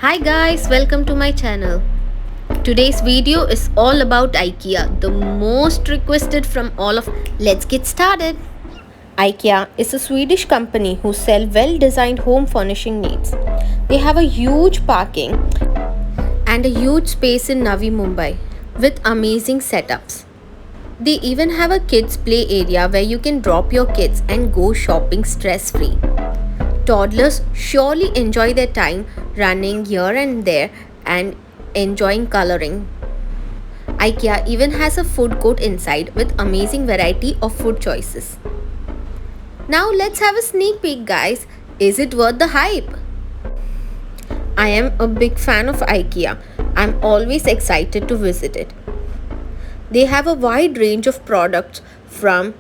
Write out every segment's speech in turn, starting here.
Hi guys, welcome to my channel. Today's video is all about Ikea, the most requested from all of. Let's get started. Ikea is a Swedish company who sell well-designed home furnishing needs. They have a huge parking and a huge space in NaviMumbai with amazing setups. They even have a kids play area where you can drop your kids and go shopping stress-free. Toddlers surely enjoy their time running here and there and enjoying coloring. IKEA even has a food court inside with amazing variety of food choices. Now let's have a sneak peek guys. Is it worth the hype? I am a big fan of IKEA. I'm always excited to visit it. They have a wide range of products from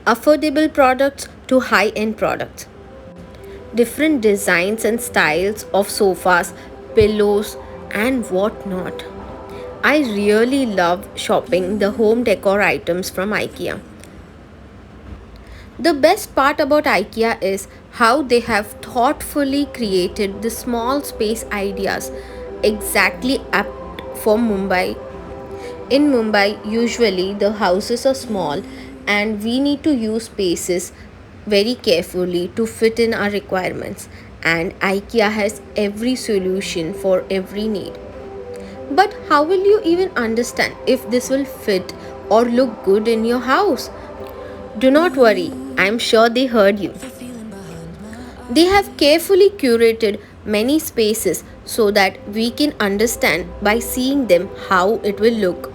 affordable products to high-end products. Different designs and styles of sofas, pillows, and whatnot. I really love shopping the home decor items from IKEA. The best part about IKEA is how they have thoughtfully created the small space ideas exactly apt for Mumbai. In Mumbai, usually the houses are small and we need to use spaces very carefully to fit in our requirements, and IKEA has every solution for every need. But how will you even understand if this will fit or look good in your house? Do not worry, I'm sure they heard you. They have carefully curated many spaces so that we can understand by seeing them how it will look.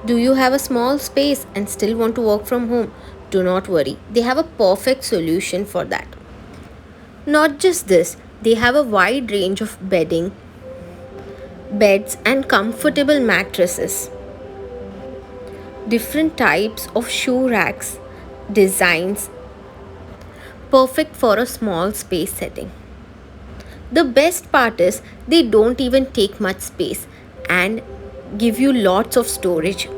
Do you have a small space and still want to work from home? Do not worry, they have a perfect solution for that. Not just this, they have a wide range of bedding, beds, and comfortable mattresses. Different types of shoe racks, designs, perfect for a small space setting. The best part is they don't even take much space and give you lots of storage.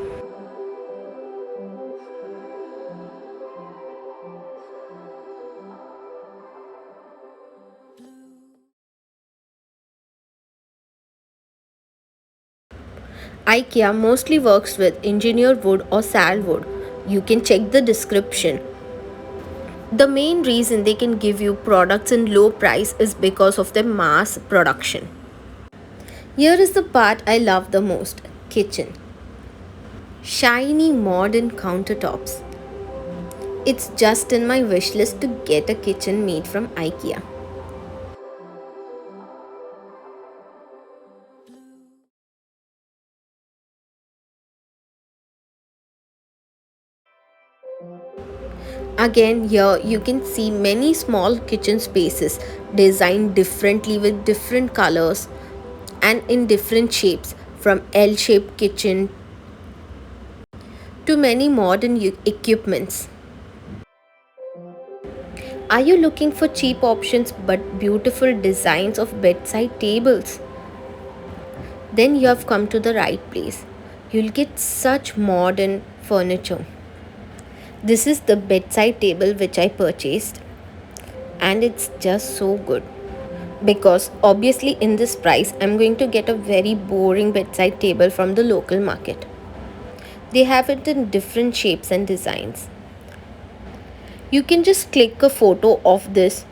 IKEA mostly works with engineered wood or salwood. You can check the description. The main reason they can give you products in low price is because of their mass production. Here is the part I love the most: kitchen. Shiny modern countertops. It's just in my wish list to get a kitchen made from IKEA. Again, here you can see many small kitchen spaces designed differently with different colors and in different shapes, from L-shaped kitchen to many modern equipments. Are you looking for cheap options but beautiful designs of bedside tables? Then you have come to the right place. You'll get such modern furniture. This is the bedside table which I purchased, and it's just so good. Because obviously in this price I'm going to get a very boring bedside table from the local market. They have it in different shapes and designs. You can just click a photo of this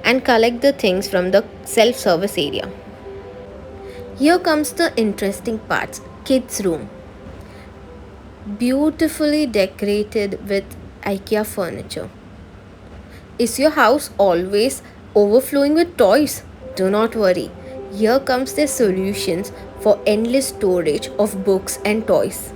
and collect the things from the self-service area. Here comes the interesting parts: kids room. Beautifully decorated with IKEA furniture. Is your house always overflowing with toys? Do not worry. Here comes their solutions for endless storage of books and toys.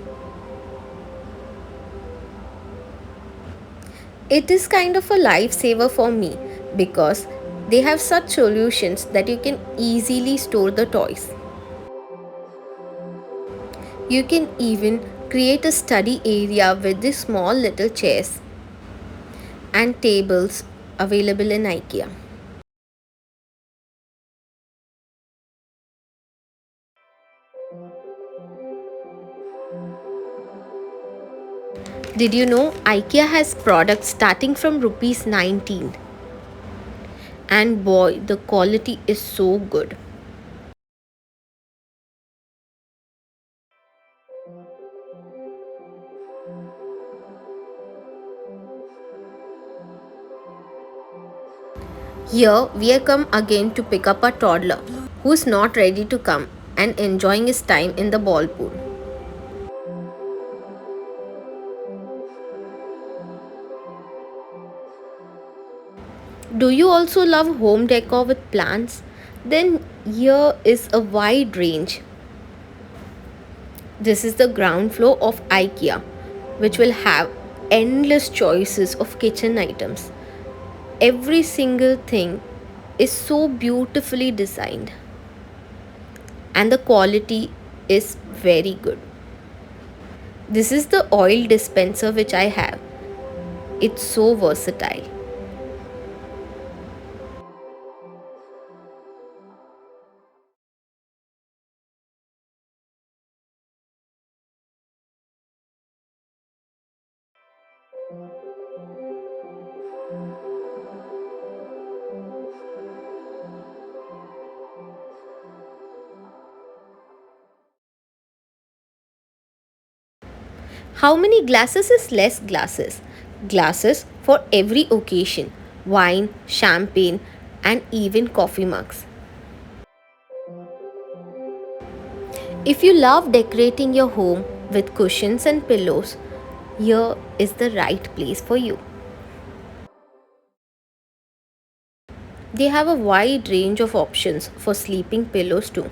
It is kind of a lifesaver for me because they have such solutions that you can easily store the toys. You can even create a study area with these small little chairs and tables available in IKEA. Did you know IKEA has products starting from rupees 19? And boy, the quality is so good. Here we are come again to pick up a toddler who's not ready to come and enjoying his time in the ball pool. Do you also love home decor with plants? Then here is a wide range. This is the ground floor of Ikea, which will have endless choices of kitchen items. Every single thing is so beautifully designed, and the quality is very good. This is the oil dispenser which I have. It's so versatile. How many glasses is less glasses? Glasses for every occasion: wine, champagne, and even coffee mugs. If you love decorating your home with cushions and pillows, here is the right place for you. They have a wide range of options for sleeping pillows too.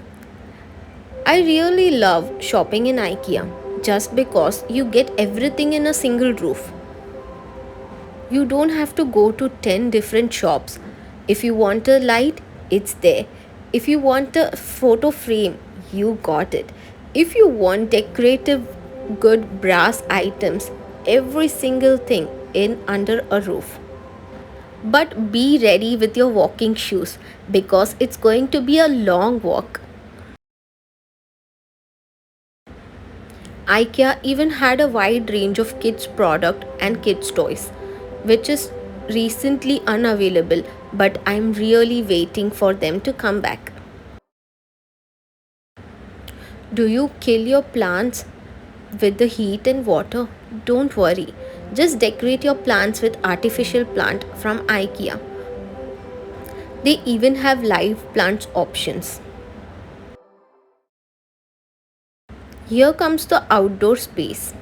I really love shopping in IKEA just because you get everything in a single roof. You don't have to go to 10 different shops. If you want a light, it's there. If you want a photo frame, you got it. If you want decorative good brass items, every single thing in under a roof. But be ready with your walking shoes because it's going to be a long walk. IKEA even had a wide range of kids product and kids toys, which is recently unavailable, but I'm really waiting for them to come back. Do you kill your plants with the heat and water? Don't worry. Just decorate your plants with artificial plant from IKEA. They even have live plants options. Here comes the outdoor space.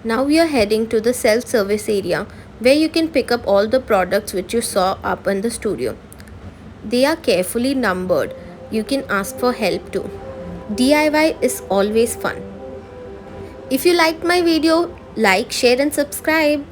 Now we are heading to the self-service area where you can pick up all the products which you saw up in the studio. They are carefully numbered. You can ask for help too. DIY is always fun. If you liked my video, like, share and subscribe.